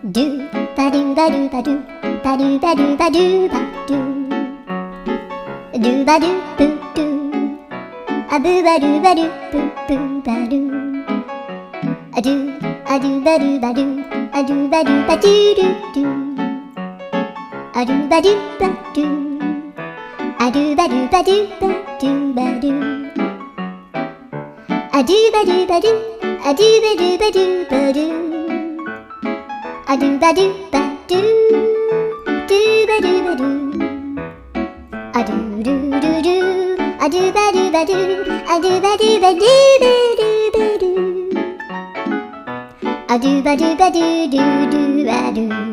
ドゥバドゥバドゥバドゥバドゥバドゥバドゥバドゥドゥバドゥブドゥアブバドゥバドゥブブバドゥアドゥアドゥバドゥバドゥアドゥバドゥバドゥドゥドゥアドゥバドゥバドゥアドゥバドゥバドゥバドゥバドゥアドゥバドゥバドゥアドゥバドゥバドゥバドゥアドゥバドゥバドゥドゥバドゥバドゥアドゥルルルアドゥバドゥバドゥアドゥバドゥバドゥバドゥバドゥアドゥバドゥバドゥドゥドゥバドゥ